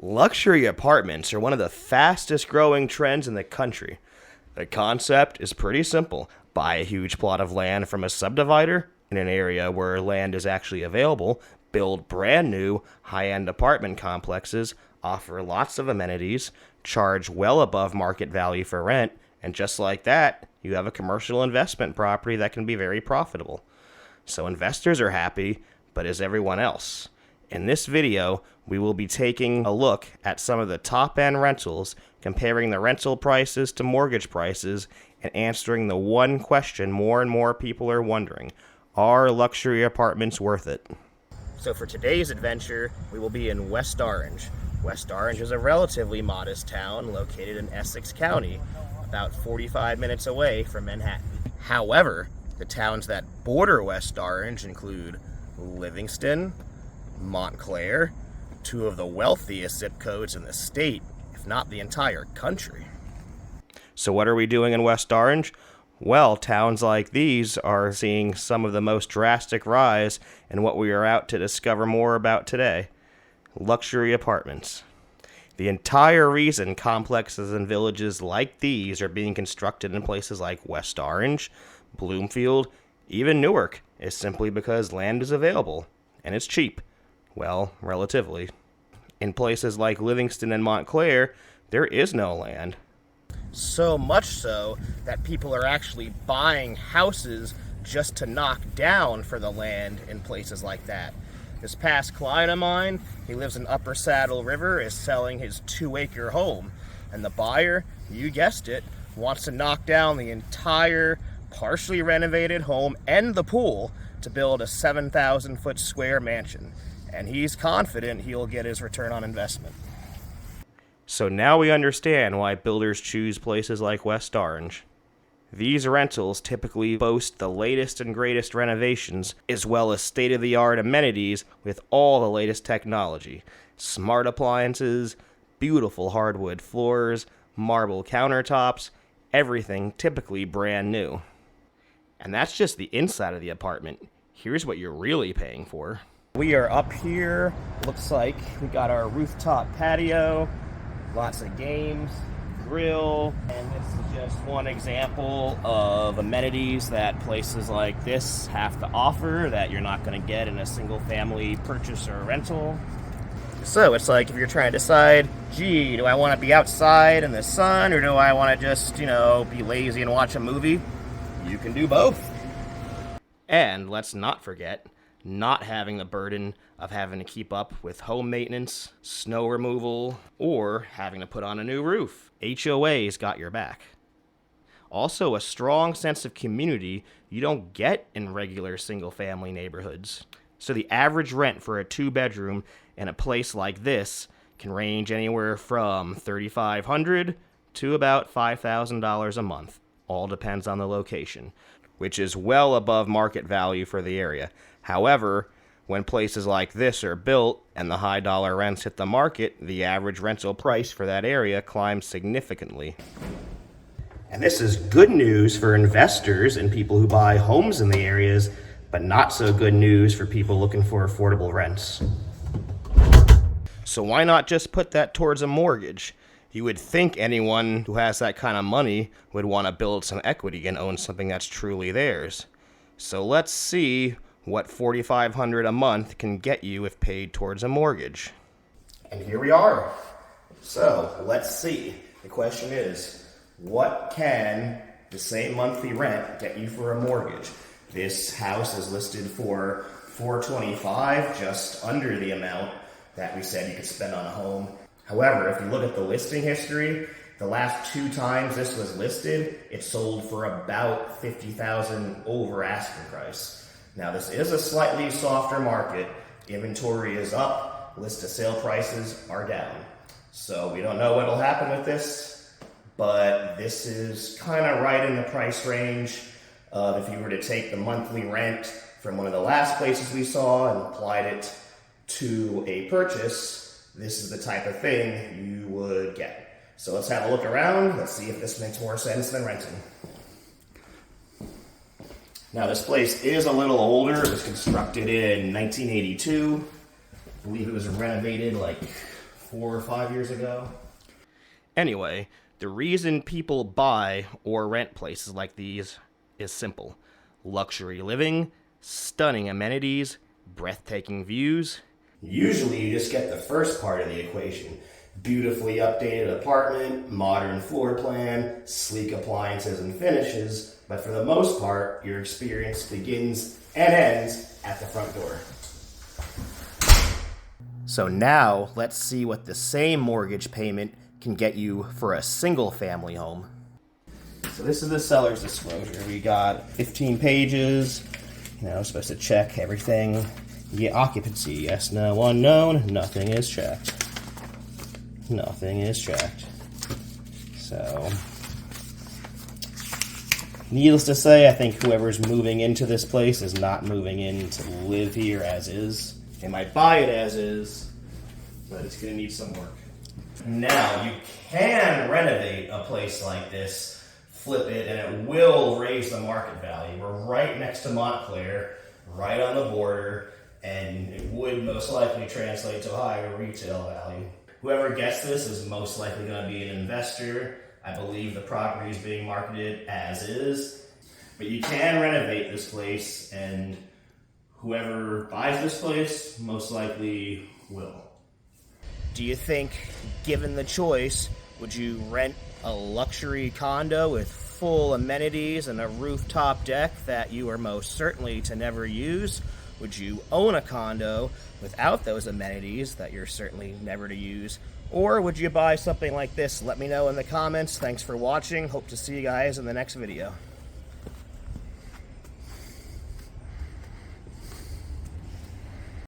Luxury apartments are one of the fastest growing trends in the country. The concept is pretty simple. Buy a huge plot of land from a subdivider in an area where land is actually available, build brand new, high-end apartment complexes, offer lots of amenities, charge well above market value for rent, and just like that, you have a commercial investment property that can be very profitable. So investors are happy, but is everyone else? In this video, we will be taking a look at some of the top-end rentals, comparing the rental prices to mortgage prices, and answering the one question more and more people are wondering: are luxury apartments worth it? So for today's adventure, we will be in West Orange. West Orange is a relatively modest town located in Essex County, about 45 minutes away from Manhattan. However, the towns that border West Orange include Livingston, Montclair, two of the wealthiest zip codes in the state, if not the entire country. So what are we doing in West Orange? Well, towns like these are seeing some of the most drastic rise in what we are out to discover more about today: luxury apartments. The entire reason complexes and villages like these are being constructed in places like West Orange, Bloomfield, even Newark is simply because land is available, and it's cheap. Well, relatively. In places like Livingston and Montclair, there is no land. So much so that people are actually buying houses just to knock down for the land in places like that. This past client of mine, he lives in Upper Saddle River, is selling his 2-acre home, and the buyer, you guessed it, wants to knock down the entire partially renovated home and the pool to build a 7,000-foot square mansion, and he's confident he'll get his return on investment. So now we understand why builders choose places like West Orange. These rentals typically boast the latest and greatest renovations, as well as state-of-the-art amenities with all the latest technology. Smart appliances, beautiful hardwood floors, marble countertops, everything typically brand new. And that's just the inside of the apartment. Here's what you're really paying for. We are up here. Looks like we got our rooftop patio, lots of games, grill, and this is just one example of amenities that places like this have to offer that you're not going to get in a single family purchase or rental. So it's like if you're trying to decide, gee, do I want to be outside in the sun, or do I want to just, be lazy and watch a movie? You can do both. And let's not forget not having the burden of having to keep up with home maintenance, snow removal, or having to put on a new roof. HOA's got your back. Also, a strong sense of community you don't get in regular single-family neighborhoods. So the average rent for a 2-bedroom in a place like this can range anywhere from $3,500 to about $5,000 a month. All depends on the location, which is well above market value for the area. However, when places like this are built and the high dollar rents hit the market, the average rental price for that area climbs significantly. And this is good news for investors and people who buy homes in the areas, but not so good news for people looking for affordable rents. So why not just put that towards a mortgage? You would think anyone who has that kind of money would want to build some equity and own something that's truly theirs. So let's see what $4,500 a month can get you if paid towards a mortgage. And here we are. So let's see. The question is, what can the same monthly rent get you for a mortgage? This house is listed for $425, just under the amount that we said you could spend on a home. However, if you look at the listing history, the last 2 times this was listed, it sold for about $50,000 over asking price. Now, this is a slightly softer market. Inventory is up, list to sale prices are down. So we don't know what'll happen with this, but this is kind of right in the price range of if you were to take the monthly rent from one of the last places we saw and applied it to a purchase. This is the type of thing you would get. So let's have a look around. Let's see if this makes more sense than renting. Now, this place is a little older. It was constructed in 1982. I believe it was renovated like 4 or 5 years ago. Anyway, the reason people buy or rent places like these is simple. Luxury living, stunning amenities, breathtaking views. Usually you just get the first part of the equation. Beautifully updated apartment, modern floor plan, sleek appliances and finishes, but for the most part, your experience begins and ends at the front door. So now, let's see what the same mortgage payment can get you for a single family home. So this is the seller's disclosure. We got 15 pages, supposed to check everything. Yeah, occupancy, yes, no, unknown, nothing is checked. Nothing is checked. So, needless to say, I think whoever's moving into this place is not moving in to live here as is. They might buy it as is, but it's going to need some work. Now, you can renovate a place like this, flip it, and it will raise the market value. We're right next to Montclair, right on the border, and it would most likely translate to a higher retail value. Whoever gets this is most likely going to be an investor. I believe the property is being marketed as is. But you can renovate this place, and whoever buys this place most likely will. Do you think, given the choice, would you rent a luxury condo with full amenities and a rooftop deck that you are most certainly to never use? Would you own a condo without those amenities that you're certainly never to use? Or would you buy something like this? Let me know in the comments. Thanks for watching. Hope to see you guys in the next video.